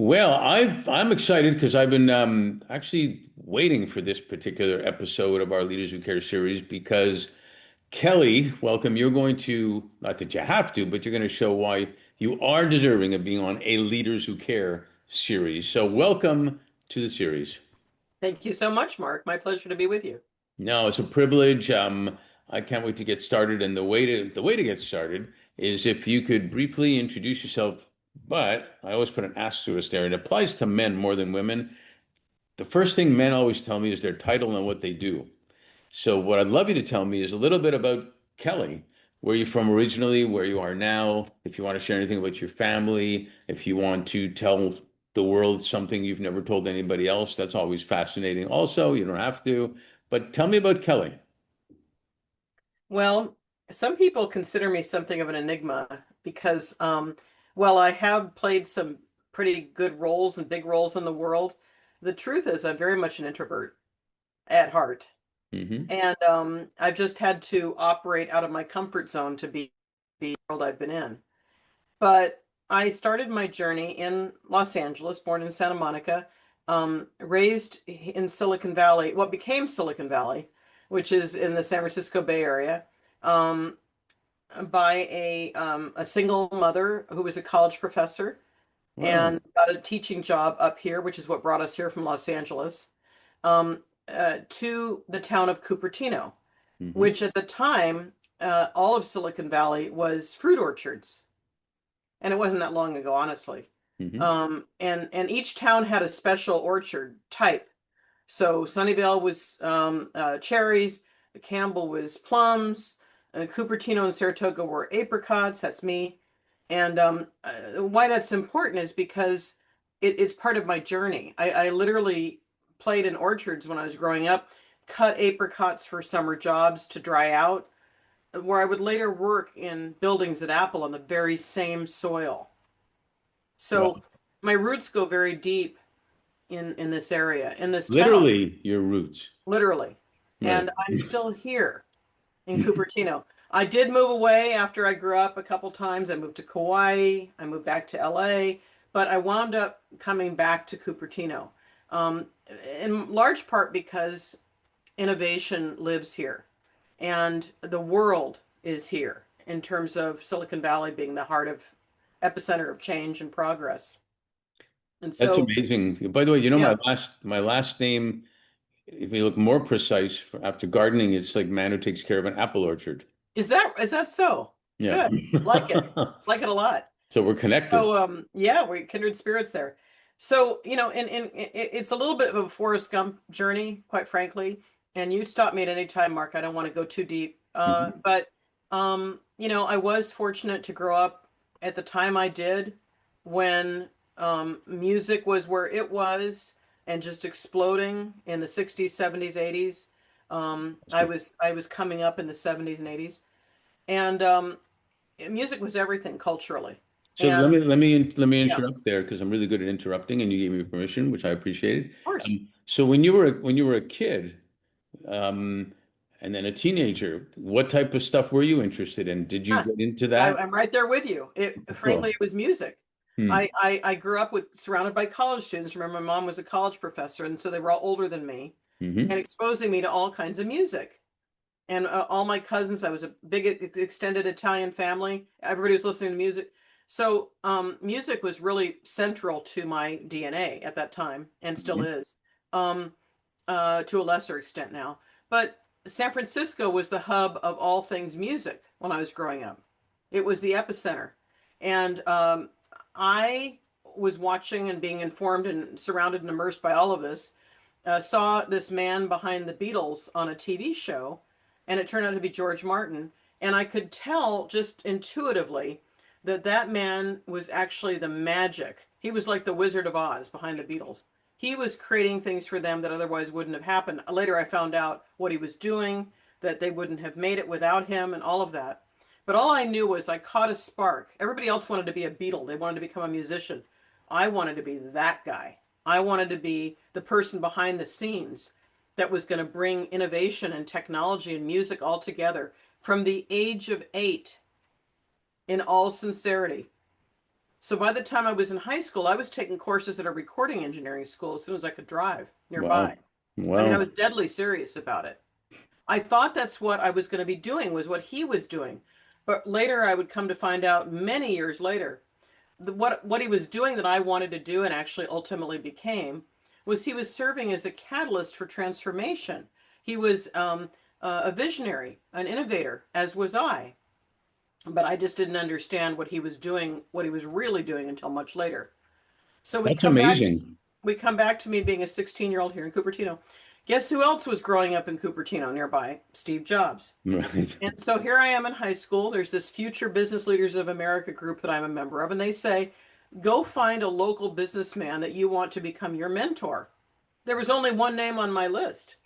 Well, I'm excited because I've been actually waiting for this particular episode of our Leaders Who Care series because Kelli, welcome. You're going to, not that you have to, but you're going to show why you are deserving of being on a Leaders Who Care series. So welcome to the series. Thank you so much, Mark. My pleasure to be with you. No, it's a privilege. I can't wait to get started. And the way to get started is if you could briefly introduce yourself. But I always put an asterisk there. It applies to men more than women. The first thing men always tell me is their title and what they do. So what I'd love you to tell me is a little bit about Kelli, where you're from originally, where you are now, if you want to share anything about your family, if you want to tell the world something you've never told anybody else, that's always fascinating. Also, you don't have to, but tell me about Kelli. Well, some people consider me something of an enigma because, while I have played some pretty good roles and big roles in the world, the truth is I'm very much an introvert at heart. Hmm. And I've just had to operate out of my comfort zone to be the world I've been in. But I started my journey in Los Angeles, born in Santa Monica, raised in Silicon Valley, what became Silicon Valley, which is in the San Francisco Bay Area, um, by a single mother who was a college professor Wow. and got a teaching job up here, which is what brought us here from Los Angeles, to the town of Cupertino, Hmm. which at the time, all of Silicon Valley was fruit orchards, and it wasn't that long ago, honestly. Hmm. And each town had a special orchard type. So Sunnyvale was cherries, Campbell was plums, Cupertino and Saratoga were apricots. That's me. And why that's important is because it's part of my journey. I literally played in orchards when I was growing up, cut apricots for summer jobs to dry out, where I would later work in buildings at Apple on the very same soil. Wow. So my roots go very deep in this area, in this town, Literally your roots. literally. Right. And I'm still here in Cupertino. I did move away after I grew up a couple times. I moved to Kauai, I moved back to LA, but I wound up coming back to Cupertino, um, in large part because innovation lives here and the world is here in terms of Silicon Valley being the heart of epicenter of change and progress. And That's so, amazing. By the way, you know yeah, my last name, if you look more precise after gardening, it's like man who takes care of an apple orchard. is that so? Yeah. Good. Like it a lot. So we're connected. So yeah, we're kindred spirits there. So, and it's a little bit of a Forrest Gump journey, quite frankly. And you stop me at any time, Mark. I don't want to go too deep. Hmm. But I was fortunate to grow up at the time I did when music was where it was and just exploding in the 60s, 70s, 80s. I was coming up in the 70s and 80s. And music was everything culturally. So let And me let me let me yeah, of interrupt there because I'm really good at interrupting, and you gave me permission, which I appreciated. course. So when you were a kid, um, and then a teenager, what type of stuff were you interested in? Did you Huh. get into I, that? I'm right there with you. Frankly, Cool. it was music. Hmm. I grew up with surrounded by college students. Remember, my mom was a college professor, and so they were all older than me, and Hmm. exposing me to all kinds of music. And all my cousins, I was a big extended Italian family. Everybody was listening to music. So music was really central to my DNA at that time, and still Hmm. is, um, to a lesser extent now. But San Francisco was the hub of all things music when I was growing up. It was the epicenter. And I was watching and being informed and surrounded and immersed by all of this. Saw this man behind the Beatles on a TV show, and it turned out to be George Martin. And I could tell just intuitively that that man was actually the magic. He was like the Wizard of Oz behind the Beatles. He was creating things for them that otherwise wouldn't have happened. Later, I found out what he was doing, that they wouldn't have made it without him, and all of that. But all I knew was I caught a spark. Everybody else wanted to be a Beatle, they wanted to become a musician. I wanted to be that guy. I wanted to be the person behind the scenes that was going to bring innovation and technology and music all together from the age of 8, in all sincerity. So by the time I was in high school, I was taking courses at a recording engineering school as soon as I could drive Wow. nearby. I mean, I was Wow. deadly serious about it. I thought that's what I was going to be doing, was what he was doing. But later I would come to find out many years later, what he was doing that I wanted to do and actually ultimately became was he was serving as a catalyst for transformation. He was a visionary, an innovator, as was I. But I just didn't understand what he was doing, what he was really doing until much later. So That's amazing. we come back to me being a 16-year-old here in Cupertino. Guess who else was growing up in Cupertino nearby? Steve Jobs. Right. And so here I am in high school. There's this Future Business Leaders of America group that I'm a member of, and they say, go find a local businessman that you want to become your mentor. There was only one name on my list,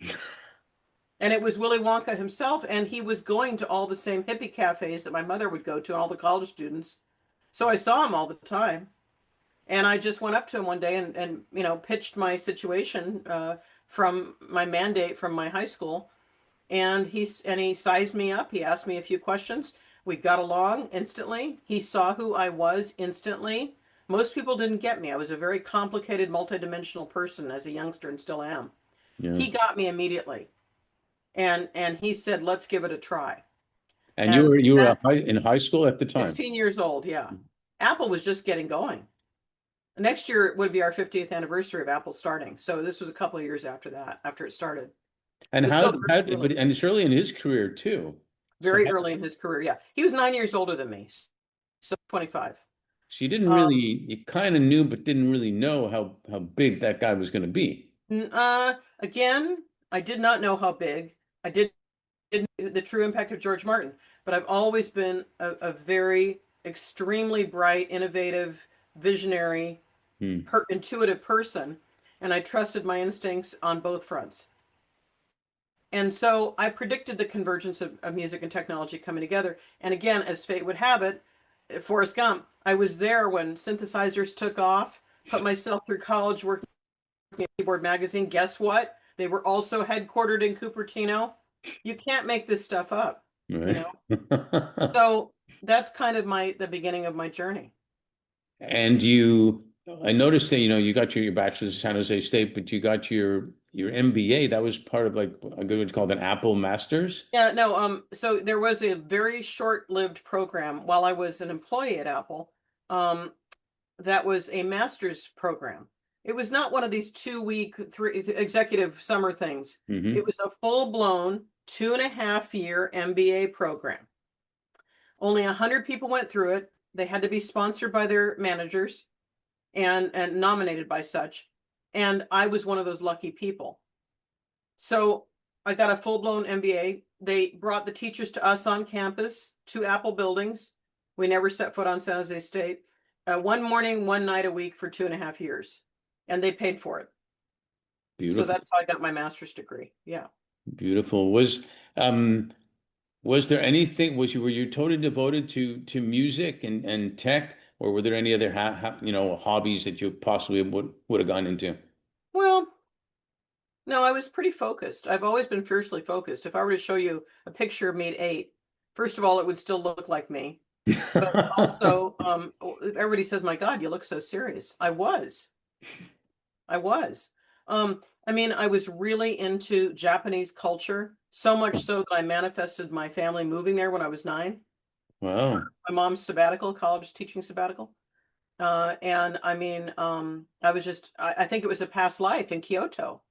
and it was Willy Wonka himself, and he was going to all the same hippie cafes that my mother would go to, and all the college students. So I saw him all the time. And I just went up to him one day and pitched my situation from my mandate from my high school, and he sized me up. He asked me a few questions. We got along instantly. He saw who I was instantly. Most people didn't get me. I was a very complicated, multidimensional person as a youngster and still am. Yeah. He got me immediately, and he said, "Let's give it a try." And And you were that in high school at the time. 16 years old, yeah. Apple was just getting going. Next year would be our 50th anniversary of Apple starting. So this was a couple of years after that, after it started. It And was still very but early, and it's early in his career too. So, very early in his career. Yeah. He was 9 years older than me. So 25. so you didn't Um, really, you kind of knew, but didn't really know how big that guy was going to be. again, I did not know how big. I didn't know the true impact of George Martin, but I've always been a very extremely bright, innovative, visionary, Hmm. intuitive person, and I trusted my instincts on both fronts. And so I predicted the convergence of music and technology coming together. And again, as fate would have it, Forrest Gump, I was there when synthesizers took off, put myself through college working at Keyboard Magazine. Guess what? They were also headquartered in Cupertino. You can't make this stuff up, you Right. know? So that's kind of the beginning of my journey. And I noticed that, you got your bachelor's at San Jose State, but you got your MBA. That was part of like a good what's called an Apple Masters. Yeah, no, so there was a very short-lived program while I was an employee at Apple. Um, that was a master's program. It was not one of these 2 week, executive summer things. It Hmm. was a full-blown 2.5 year MBA program. Only 100 people went through it. They had to be sponsored by their managers and nominated by such. And I was one of those lucky people. So I got a full-blown MBA. They brought the teachers to us on campus, two Apple buildings. We never set foot on San Jose State. One morning, one night a week for 2.5 years, and they paid for it. So Beautiful, that's how I got my master's degree. Yeah. beautiful. Um was there anything, were you totally devoted to music and tech, or were there any other hobbies that you possibly would have gone into? Well, no, I was pretty focused. I've always been fiercely focused. If I were to show you a picture of me at 8, first of all, it would still look like me. But also, everybody says, "My God, you look so serious." I was. I was. I mean, I was really into Japanese culture, so much so that I manifested my family moving there when I was 9 for Wow. my mom's sabbatical, college teaching sabbatical. And I mean, I think it was a past life in Kyoto.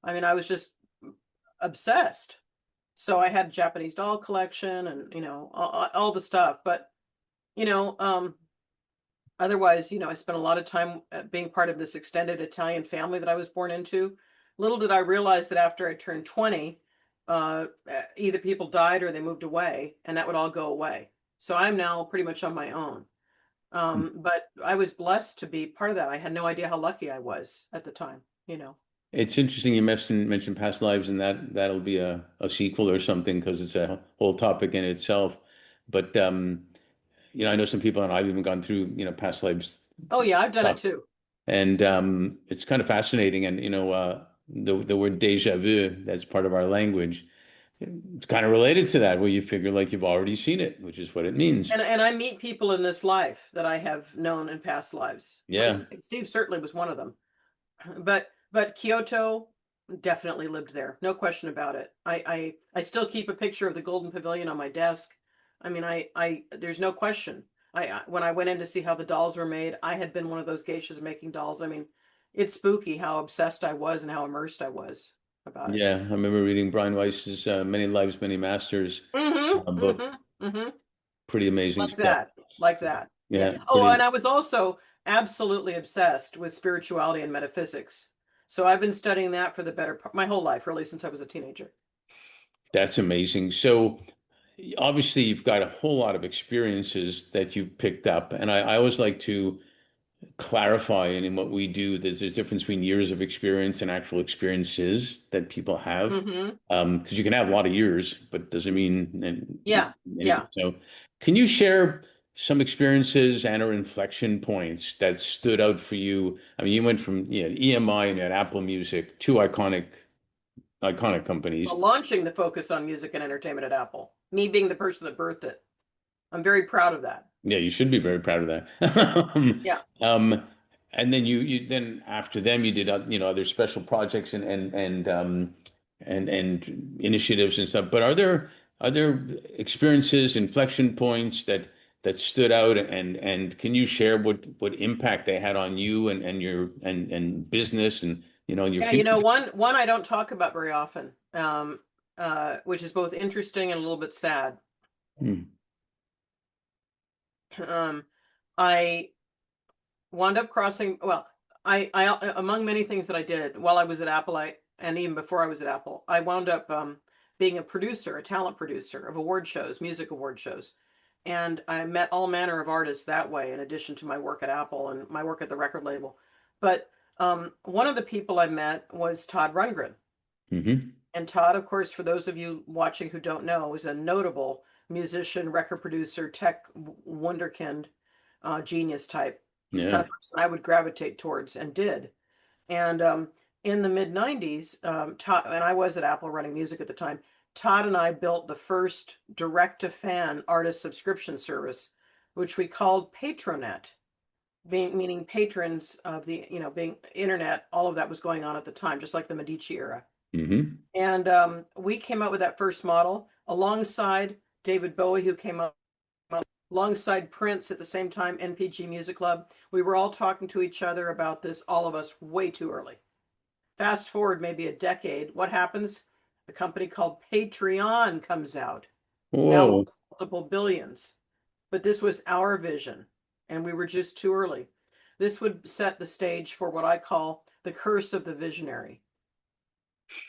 I mean, I was just obsessed. So I had a Japanese doll collection and, all the stuff. But, you know, um, otherwise, I spent a lot of time being part of this extended Italian family that I was born into. Little did I realize that after I turned 20, either people died or they moved away, and that would all go away. So I'm now pretty much on my own. But I was blessed to be part of that. I had no idea how lucky I was at the time. It's interesting you mentioned past lives, and that'll be a sequel or something because it's a whole topic in itself. But I know some people, and I've even gone through, past lives Oh yeah, I've done it stuff, too. and it's kind of fascinating. And the word déjà vu, that's part of our language. It's kind of related to that, where you figure like you've already seen it, which is what it means. And I meet people in this life that I have known in past lives. Well, Yeah. Steve certainly was one of them. But Kyoto definitely lived there. No question about it. I still keep a picture of the Golden Pavilion on my desk. I mean, I there's no question. When I went in to see how the dolls were made, I had been one of those geishas making dolls. I mean, it's spooky how obsessed I was and how immersed I was about it. Yeah. I remember reading Brian Weiss's Many Lives, Many Masters Mm-hmm. book. Mm-hmm. Mm-hmm. Pretty amazing Like stuff. that. Like that. Yeah. Yeah. Oh, and Pretty. I was also absolutely obsessed with spirituality and metaphysics. So I've been studying that for the better part my whole life, really, since I was a teenager. That's amazing. So obviously you've got a whole lot of experiences that you've picked up. And I always like to clarify in what we do, there's a difference between years of experience and actual experiences that people have. Mm-hmm. Because you can have a lot of years, but doesn't mean Yeah. anything. Yeah. So, can you share some experiences and or inflection points that stood out for you? I mean, you went from EMI and Apple Music, two iconic companies. Well, launching the focus on music and entertainment at Apple, me being the person that birthed it. I'm very proud of that. Yeah, you should be very proud of that. Yeah. Um, and then you then after them you did other special projects and initiatives and stuff. But are there experiences, inflection points that stood out and can you share what impact they had on you and your and business and your Yeah, future? one I don't talk about very often, which is both interesting and a little bit sad. Hmm. Um, I wound up crossing, well, I among many things that I did while I was at Apple, and even before I was at Apple, I wound up being a producer, a talent producer of award shows, music award shows. And I met all manner of artists that way, in addition to my work at Apple and my work at the record label. But one of the people I met was Todd Rundgren. Hmm. And Todd, of course, for those of you watching who don't know, is a notable musician, record producer, tech wunderkind, genius type kind Yeah. of person I would gravitate towards and did. And in the mid 90s, Todd, and I was at Apple running music at the time, Todd and I built the first direct to fan artist subscription service, which we called Patronet, meaning patrons of the, being internet, all of that was going on at the time, just like the Medici era. Hmm. And we came out with that first model alongside David Bowie, who came up alongside Prince at the same time, NPG Music Club. We were all talking to each other about this, all of us way too early. Fast forward maybe a decade, what happens? A company called Patreon comes out, now Whoa. multiple billions. But this was our vision, and we were just too early. This would set the stage for what I call the curse of the visionary.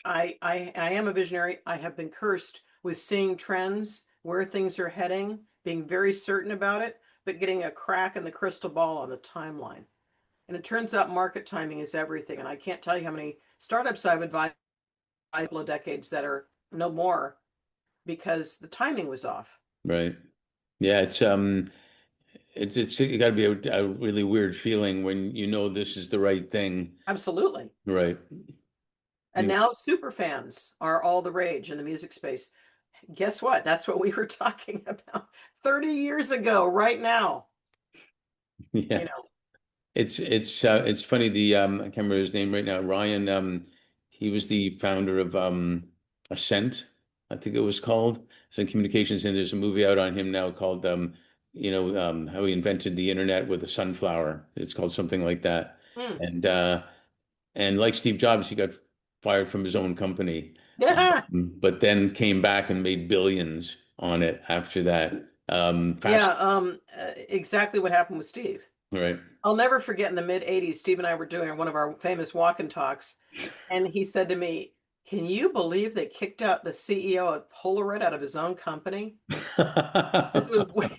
I am a visionary. I have been cursed with seeing trends, where things are heading, being very certain about it, but getting a crack in the crystal ball on the timeline. And it turns out market timing is everything. And I can't tell you how many startups I've advised a couple of decades that are no more because the timing was off. Right. Yeah, it's it got to be a really weird feeling when you know this is the right thing. Absolutely. Right. And You, now super fans are all the rage in the music space. Guess what? That's what we were talking about 30 years ago, right now. yeah. You know, It's funny I can't remember his name right now. Ryan he was the founder of Ascent, I think it was called. Ascent Communications, and there's a movie out on him now called how he invented the internet with a sunflower. It's called something like that. hmm. And and like Steve Jobs, he got fired from his own company, Yeah, but then came back and made billions on it after that. yeah, Fast, exactly what happened with Steve. right? I'll never forget in the mid 80s, Steve and I were doing one of our famous walk and talks, and he said to me, "Can you believe they kicked out the CEO of Polaroid out of his own company?" This was way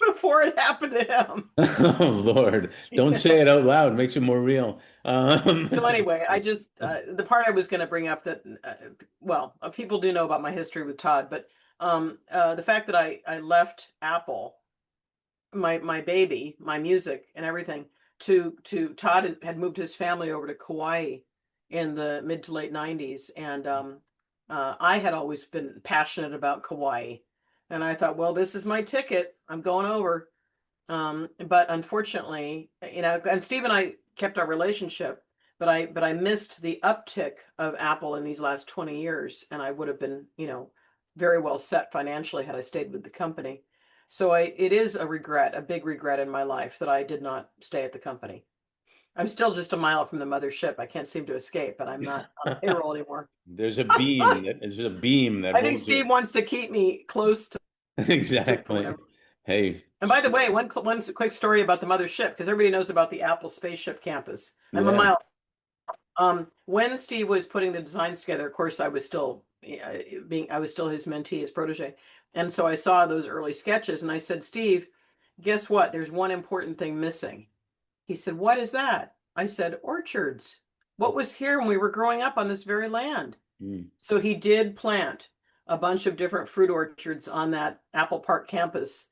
before it happened to him. Oh Lord, don't say it out loud. Makes it more real. So anyway, I just the part I was going to bring up that well, people do know about my history with Todd, but the fact that I left Apple, my baby, my music and everything, to Todd had moved his family over to Kauai in the mid to late 90s, and I had always been passionate about Kauai, and I thought, well, this is my ticket. I'm going over. But unfortunately, and Steve and I kept our relationship, but I missed the uptick of Apple in these last 20 years, and I would have been, very well set financially had I stayed with the company. So it is a regret, a big regret in my life that I did not stay at the company. I'm still just a mile from the mothership. I can't seem to escape, but I'm not on the payroll anymore. There's a beam that I think holds Steve you. wants to keep me close to Exactly. whatever. Hey, And by the way, one quick story about the mothership, because everybody knows about the Apple spaceship campus. I'm a yeah. mile. When Steve was putting the designs together, of course, I was still his mentee, his protege, and so I saw those early sketches, and I said, Steve, guess what? There's one important thing missing. He said, what is that? I said, orchards. What was here when we were growing up on this very land? Mm. So he did plant a bunch of different fruit orchards on that Apple Park campus,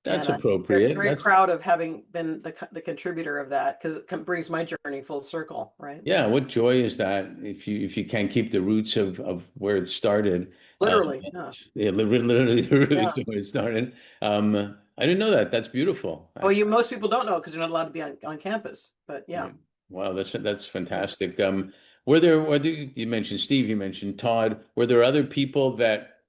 That's and I'm very, appropriate. very That's proud of having been the contributor of that because it brings my journey full circle, right? Yeah, what joy is that if you can't keep the roots of where it started? Literally, yeah, Yeah, literally the yeah. roots of where it started. I didn't know that. That's beautiful. Well, most people don't know because they're not allowed to be on campus, but yeah. Yeah. Wow, that's Yeah. fantastic. Were there you mentioned Steve, you mentioned Todd. Were there other people that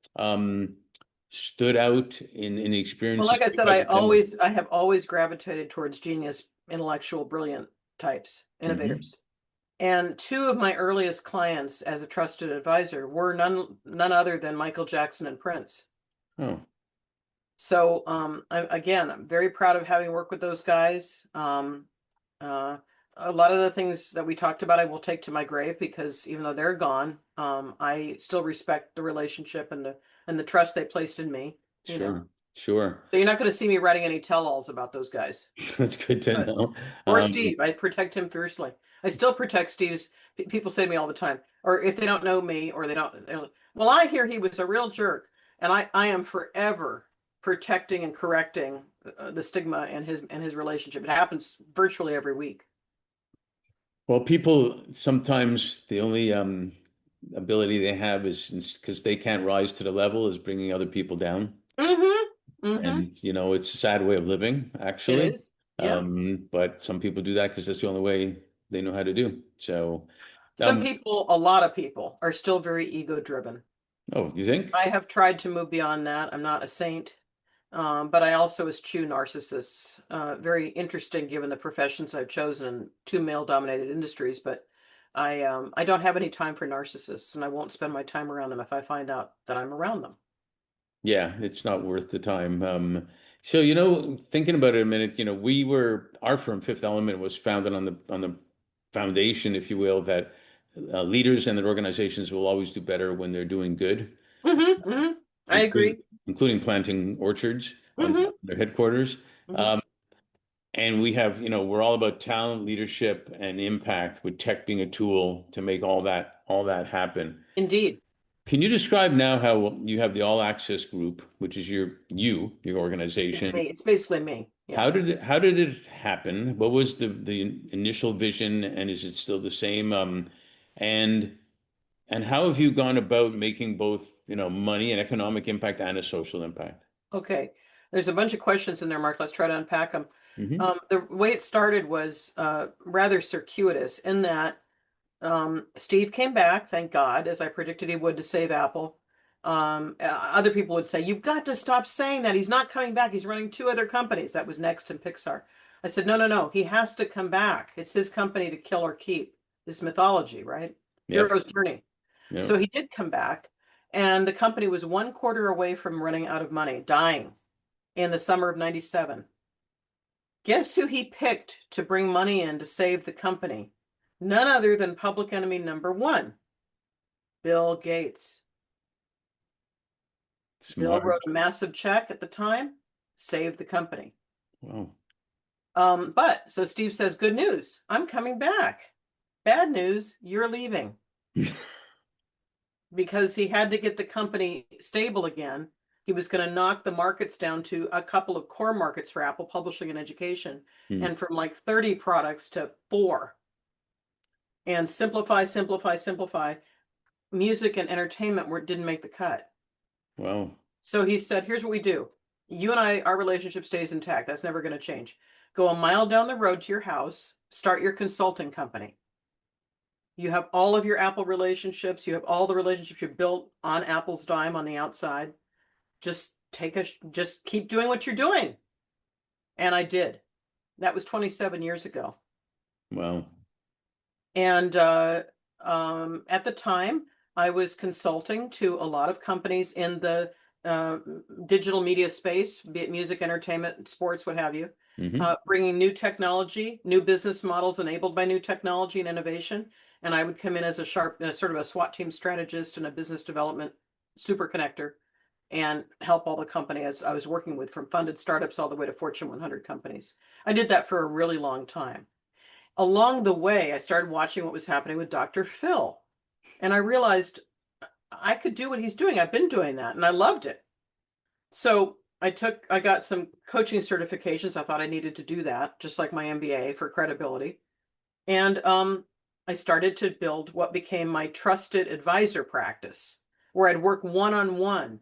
stood out in the Well, experiences like I you said, had with them? I have always gravitated towards genius, intellectual, brilliant types, Hmm. innovators. And two of my earliest clients as a trusted advisor were none other than Michael Jackson and Prince. Oh, So I'm very proud of having worked with those guys. Uh, a lot of the things that we talked about, I will take to my grave because even though they're gone, I still respect the relationship and the trust they placed in me. You know, sure, sure. so you're not going to see me writing any tell-alls about those guys, That's good to but know. or Um, Steve. I protect him fiercely. I still protect Steve's. People say to me all the time, or if they don't know me, or they don't, they're like, well, I hear he was a real jerk, and I am forever protecting and correcting the stigma and his relationship. It happens virtually every week. well, people sometimes the only ability they have is because they can't rise to the level is bringing other people down. Mm-hmm. Mm-hmm. And it's a sad way of living, It actually. is. Yeah. But some people do that because that's the only way they know how to do. So, Some um, people, a lot of people, are still very ego driven. oh, you think? I have tried to move beyond that. I'm not a saint. But I also eschew narcissists. Very interesting given the professions I've chosen in two male-dominated industries, but I don't have any time for narcissists, and I won't spend my time around them if I find out that I'm around them. Yeah, it's not worth the time. So, thinking about it a minute, our firm, Fifth Element, was founded on the foundation, if you will, that leaders and their organizations will always do better when they're doing good, Mm-hmm, mm-hmm. I including agree. including planting orchards on Mm-hmm, their headquarters. mm-hmm. Um, And we're all about talent, leadership, and impact, with tech being a tool to make all that happen. Indeed. Can you describe now how you have the All Access Group, which is your It's organization? me. It's basically me. Yeah. How did it happen? What was the initial vision, and is it still the same? And and how have you gone about making both, money and economic impact and a social impact? Okay. There's a bunch of questions in there, Mark. Let's try to unpack them. Hmm. The way it started was rather circuitous in that Steve came back, thank God, as I predicted he would to save Apple. Other people would say, "You've got to stop saying that. He's not coming back. He's running two other companies." That was Next and Pixar. I said, "No, no, no. He has to come back. It's his company to kill or keep." This mythology, right? Yep. Hero's journey. So Yep. he did come back, and the company was one quarter away from running out of money, dying in the summer of '97. Guess who he picked to bring money in to save the company? None other than public enemy number one, Bill Gates. Bill Smart. wrote a massive check at the time, saved the company. Wow. But so Steve says, good news, I'm coming back. Bad news, you're leaving. Because he had to get the company stable again. He was going to knock the markets down to a couple of core markets for Apple publishing and education, Hmm. and from like 30 products to 4. And simplify, simplify, simplify. music and entertainment didn't make the cut. Well, So he said, here's what we do. You and I, our relationship stays intact. That's never going to change. Go a mile down the road to your house, start your consulting company. You have all of your Apple relationships. You have all the relationships you built on Apple's dime on the outside. Just keep doing what you're doing. And I did. That was 27 years ago. well. And at the time, I was consulting to a lot of companies in the uh, digital media space, be it music, entertainment, sports, what have you, Hmm. bringing new technology, new business models enabled by new technology and innovation. And I would come in as a sort of a SWAT team strategist and a business development super connector and help all the companies I was working with, from funded startups all the way to Fortune 100 companies. I did that for a really long time. Along the way, I started watching what was happening with Dr. Phil, and I realized I could do what he's doing. I've been doing that, and I loved it. So I got some coaching certifications. I thought I needed to do that, just like my MBA for credibility. And I started to build what became my trusted advisor practice, where I'd work one-on-one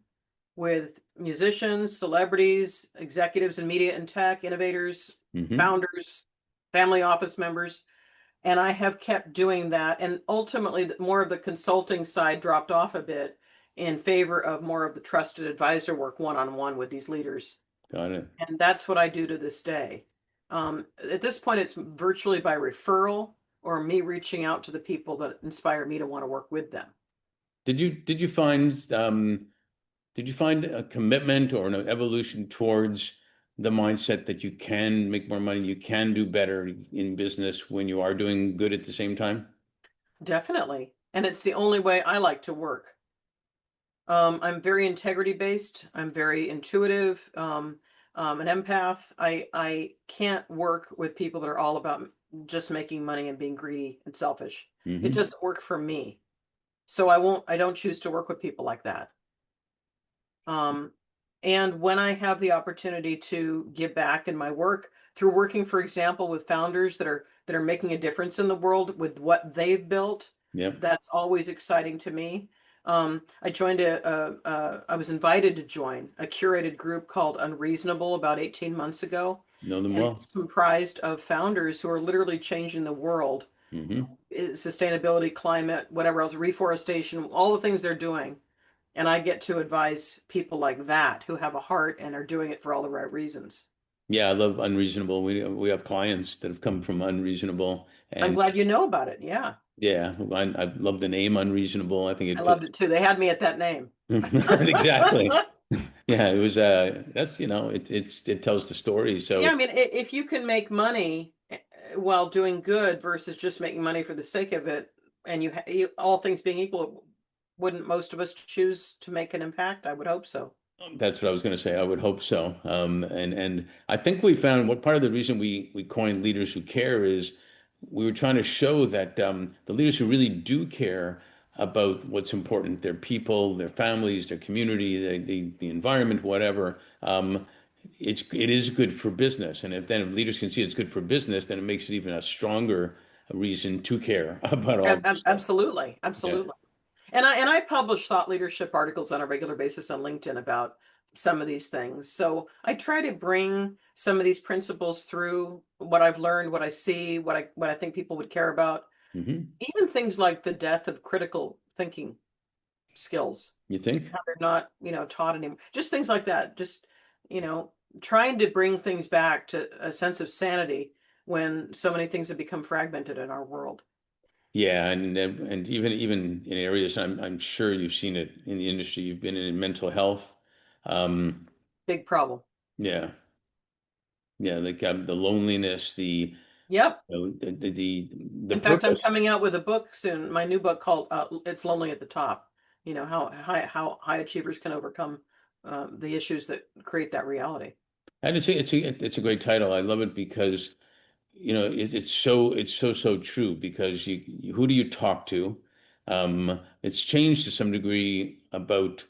with musicians, celebrities, executives in media and tech, innovators, Hmm. founders, family office members. And I have kept doing that. And ultimately, more of the consulting side dropped off a bit in favor of more of the trusted advisor work one-on-one with these leaders. Got it. And that's what I do to this day. At this point, it's virtually by referral or me reaching out to the people that inspire me to want to work with them. Did you find a commitment or an evolution towards the mindset that you can make more money, you can do better in business when you are doing good at the same time? Definitely. And it's the only way I like to work. I'm very integrity based. I'm very intuitive. An empath. I can't work with people that are all about just making money and being greedy and selfish. It Hmm. doesn't work for me. So I won't. I don't choose to work with people like that. Um, and when I have the opportunity to give back in my work through working, for example, with founders that are making a difference in the world with what they've built, Yep. that's always exciting to me. I joined I was invited to join a curated group called Unreasonable about 18 months ago. Know them And well. it's comprised of founders who are literally changing the world, Hmm. sustainability, climate, whatever else, reforestation, all the things they're doing. And I get to advise people like that who have a heart and are doing it for all the right reasons. Yeah, I love Unreasonable. We have clients that have come from Unreasonable, I'm and glad you know about it. Yeah, yeah, I love the name Unreasonable. I think I it loved fits. it too. They had me at that name. Exactly. Yeah, it was that's it tells the story. Yeah, So I mean, if you can make money while doing good versus just making money for the sake of it, and all things being equal, wouldn't most of us choose to make an impact? I would hope so. that's what I was going to say. I would hope so. And I think we found what part of the reason we coined leaders who care is we were trying to show that the leaders who really do care about what's important, their people, their families, their community, the environment, whatever. It is good for business, and if leaders can see it's good for business, then it makes it even a stronger reason to care about all this stuff. Absolutely, Yeah. absolutely. And I publish thought leadership articles on a regular basis on LinkedIn about some of these things. So I try to bring some of these principles through what I've learned, what I see, what I think people would care about. Hmm. Even things like the death of critical thinking skills, You think? how they're not, taught anymore. Just things like that. Just, you know, trying to bring things back to a sense of sanity when so many things have become fragmented in our world. Yeah, and even in areas I'm sure you've seen it in the industry. You've been in mental health. Um, Big problem. yeah, yeah, like the loneliness, Yep. the In fact, I'm purpose. coming out with a book soon, my new book called "It's Lonely at the Top." How high achievers can overcome the issues that create that reality. And it's a great title. I love it because it's so true because who do you talk to? It's changed to some degree about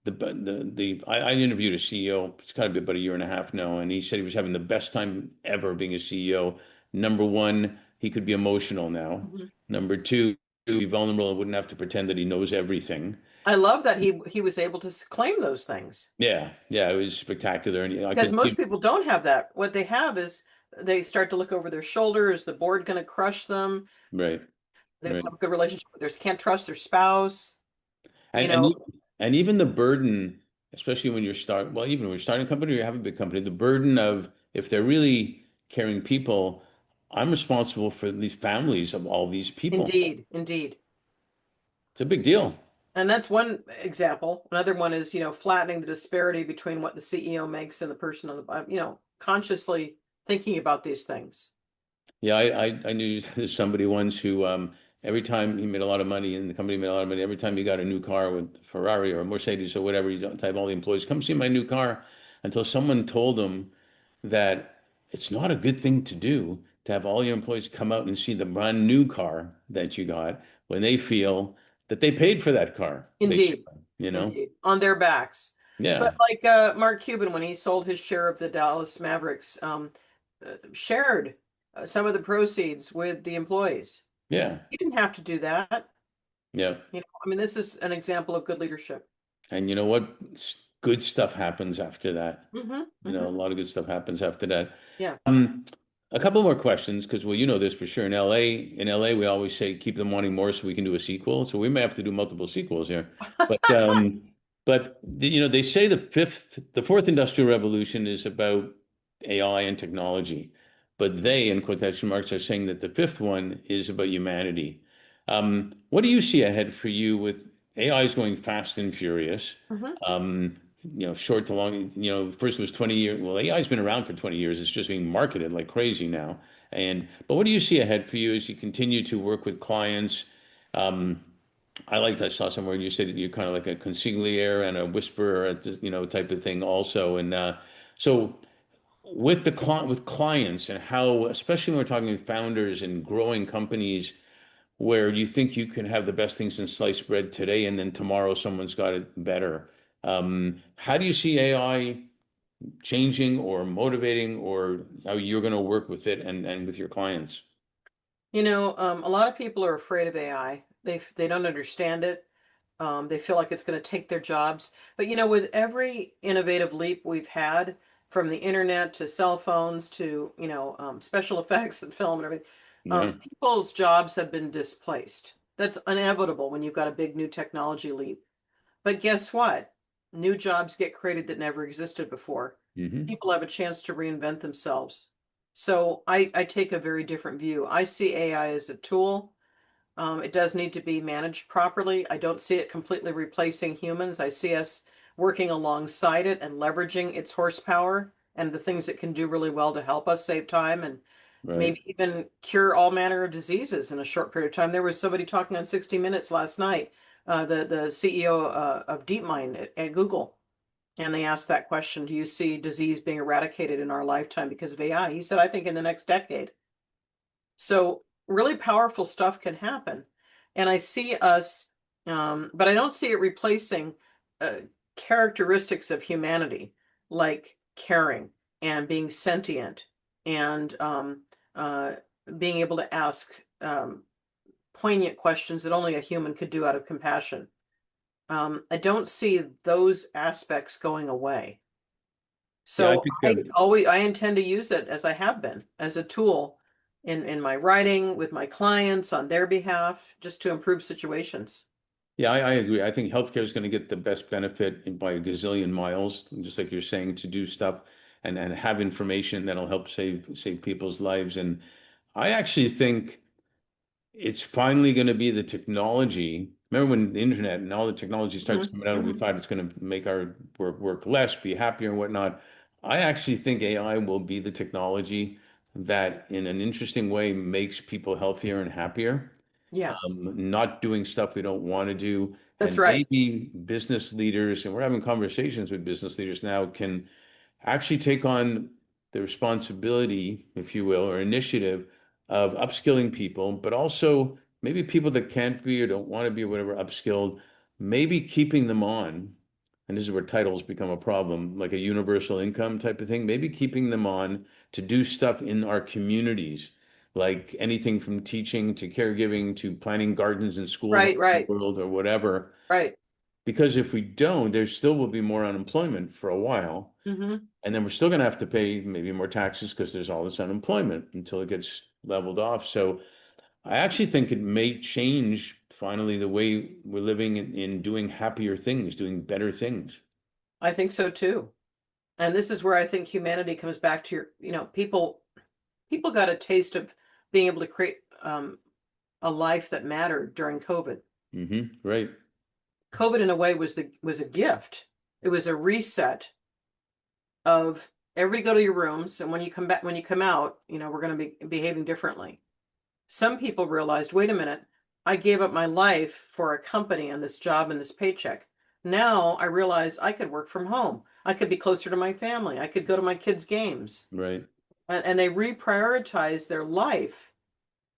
I interviewed a CEO. It's got to be about a year and a half now, and he said he was having the best time ever being a CEO. Number one, he could be emotional now. Mhm. Number two, be vulnerable and wouldn't have to pretend that he knows everything. I love that he was able to claim those things Yeah, yeah, it was spectacular, and I because could most see. people don't have that. What they have is they start to look over their shoulder. Is the board going to crush them? Right, They don't right. have a good relationship with their can't trust their spouse. You And know, and even the burden, especially when you're even when you're starting a company or you have a big company, the burden of if they're really caring people, I'm responsible for these families of all these people. indeed, indeed. It's a big deal. And that's one example. Another one is, flattening the disparity between what the CEO makes and the person on the, consciously thinking about these things. Yeah, I knew there's somebody once who every time he made a lot of money and the company made a lot of money, every time he got a new car with Ferrari or Mercedes or whatever, he's type all the employees, come see my new car until someone told him that it's not a good thing to do to have all your employees come out and see the brand new car that you got when they feel that they paid for that car, Indeed, basically, you know? indeed, on their backs. But Yeah, like Mark Cuban, when he sold his share of the Dallas Mavericks, shared some of the proceeds with the employees. yeah, He didn't have to do that. yeah. I mean, this is an example of good leadership. And you know what? Good stuff happens after that. Hmm. You know, a Hmm. lot of good stuff happens after that. Yeah. Um, a couple more questions because, well, you know this for sure. In LA, we always say keep them wanting more so we can do a sequel. So we may have to do multiple sequels here. But they say the fourth industrial revolution is about AI and technology, but they, in quotation marks, are saying that the fifth one is about humanity. What do you see ahead for you with AI is going fast and furious? Hmm. Um, short to long, first it was 20 years. Well, AI's been around for 20 years. It's just being marketed like crazy now. But what do you see ahead for you as you continue to work with clients? Um, I saw somewhere you said that you're kind of like a consigliere and a whisperer, type of thing also. And so with with clients and how, especially when we're talking founders and growing companies, where you think you can have the best things in sliced bread today, and then tomorrow someone's got it better. How do you see AI changing or motivating, or how you're going to work with it and with your clients? A lot of people are afraid of AI. They don't understand it. They feel like it's going to take their jobs. But with every innovative leap we've had, from the internet to cell phones to special effects and film and everything, Yeah, people's jobs have been displaced. That's inevitable when you've got a big new technology leap. But guess what? New jobs get created that never existed before. hmm, People have a chance to reinvent themselves. So I take a very different view. I see AI as a tool. It does need to be managed properly. I don't see it completely replacing humans. I see us working alongside it and leveraging its horsepower and the things it can do really well to help us save time and right. maybe even cure all manner of diseases in a short period of time. There was somebody talking on 60 Minutes last night, the CEO of DeepMind at Google, and they asked that question: do you see disease being eradicated in our lifetime because of AI? He said, I think in the next decade. So really powerful stuff can happen. And I see us, but I don't see it replacing uh, characteristics of humanity, like caring and being sentient and uh, being able to ask poignant questions that only a human could do out of compassion. I don't see those aspects going away. Yeah, I So think I intend to use it as I have been, as a tool in my writing with my clients on their behalf, just to improve situations. yeah, I agree. I think healthcare is going to get the best benefit by a gazillion miles, just like you're saying, to do stuff and have information that'll help save people's lives. And I actually think it's finally going to be the technology. Remember when the internet and all the technology starts Hmm. coming out, and we Hmm. thought it's going to make our work less, be happier and whatnot. I actually think AI will be the technology that, in an interesting way, makes people healthier and happier, Yeah, not doing stuff we don't want to do. that's And right. maybe business leaders, and we're having conversations with business leaders now, can actually take on the responsibility, if you will, or initiative of upskilling people, but also maybe people that can't be or don't want to be or whatever upskilled, maybe keeping them on. And this is where titles become a problem, like a universal income type of thing, maybe keeping them on to do stuff in our communities like anything from teaching to caregiving to planting gardens in schools all Right, over the right, world or whatever. right. Because if we don't, there still will be more unemployment for a while. Hmm. And then we're still going to have to pay maybe more taxes because there's all this unemployment until it gets leveled off. So I actually think it may change finally the way we're living in doing happier things, doing better things. I think so too. And this is where I think humanity comes back to people got a taste of being able to create a life that mattered during COVID. Right. COVID in a way was a gift. It was a reset of everybody go to your rooms, and when you come out, we're going to be behaving differently. Some people realized, wait a minute, I gave up my life for a company and this job and this paycheck. Now I realize I could work from home. I could be closer to my family. I could go to my kids' games. Right. And they reprioritized their life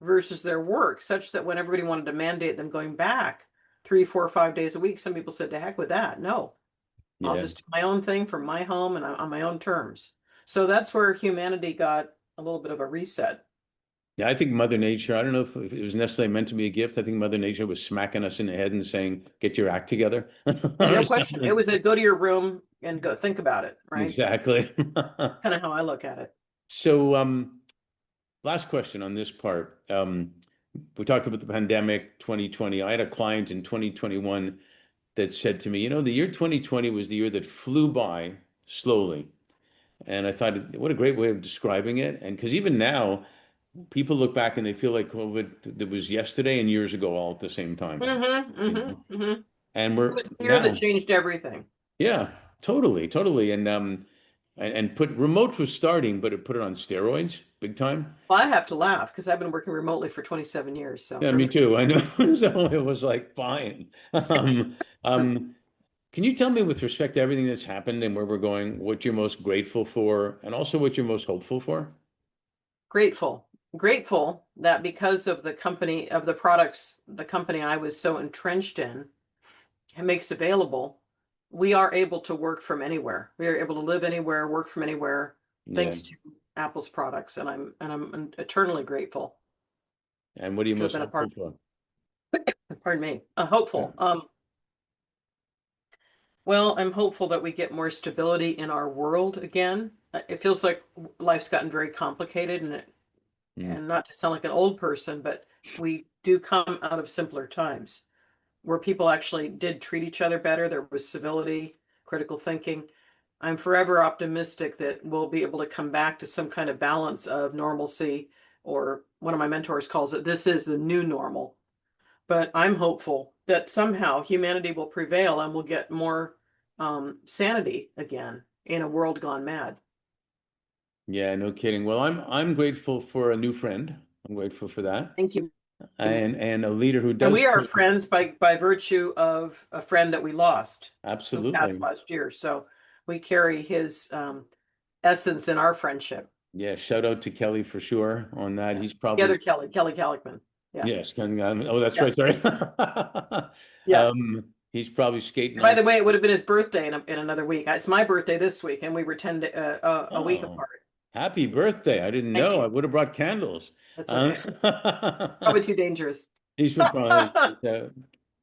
versus their work, such that when everybody wanted to mandate them going back 3, 4, 5 days a week, some people said, to heck with that. No, I'll Yeah. just do my own thing from my home and on my own terms. So that's where humanity got a little bit of a reset. Yeah, I think Mother Nature, I don't know if it was necessarily meant to be a gift. I think Mother Nature was smacking us in the head and saying, get your act together And or no question, it something. was a go to your room and go think about it, right? Exactly. Kind of how I look at it. So, last question on this part. We talked about the pandemic 2020. I had a client in 2021 that said to me, the year 2020 was the year that flew by slowly. And I thought, what a great way of describing it. And because even now, people look back and they feel like COVID that was yesterday and years ago all at the same time. Mm-hmm, You know? mm-hmm, mm-hmm. And It we're was fear that now, changed everything. yeah, totally, totally. And put remote was starting, but it put it on steroids big time. Well, I have to laugh because I've been working remotely for 27 years. So Yeah, for me me, too. I know. So it was like fine. Um, can you tell me with respect to everything that's happened and where we're going, what you're most grateful for, and also what you're most hopeful for? grateful. Grateful that because of the company, of the products, the company I was so entrenched in and makes available, we are able to work from anywhere. We are able to live anywhere, work from anywhere, Yeah. thanks to Apple's products. And I'm eternally grateful And what are you to have most been a hopeful part for? of, pardon me, Yeah. hopeful. Well, I'm hopeful that we get more stability in our world again. It feels like life's gotten very complicated, Mm. and not to sound like an old person, but we do come out of simpler times where people actually did treat each other better. There was civility, critical thinking. I'm forever optimistic that we'll be able to come back to some kind of balance of normalcy, or one of my mentors calls it, this is the new normal. But I'm hopeful that somehow humanity will prevail and we'll get more sanity again in a world gone mad. Yeah, no kidding. Well, I'm grateful for a new friend. I'm grateful for that. Thank you. And a leader who And does we are put friends by virtue of a friend that we lost, who passed absolutely. last year. So we carry his essence in our friendship. Yeah, shout out to Kelly for sure on that. Yeah. He's The other probably Kelly Calicman. Yeah. yes, oh, that's Yeah. right. Sorry. Yeah. He's probably skating By on. the way, it would have been his birthday in another week. It's my birthday this week, and we were a week Oh, apart. happy birthday. I didn't Thank know. I you. would have brought candles. That's Um, okay. Probably too dangerous. he's been probably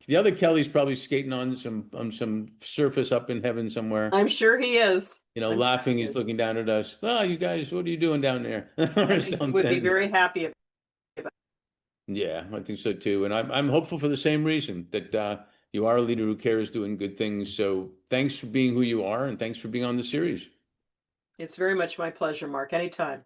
the other Kelly's probably skating on some surface up in heaven somewhere. I'm sure he is. I'm sure Laughing. he He's is. looking down at us. Oh, you guys, what are you doing down there? Or I think he would be something. very happy about Yeah, I think so too. And I'm hopeful for the same reason that you are a leader who cares, doing good things. So thanks for being who you are, and thanks for being on the series. it. It's very much my pleasure, Mark. Anytime.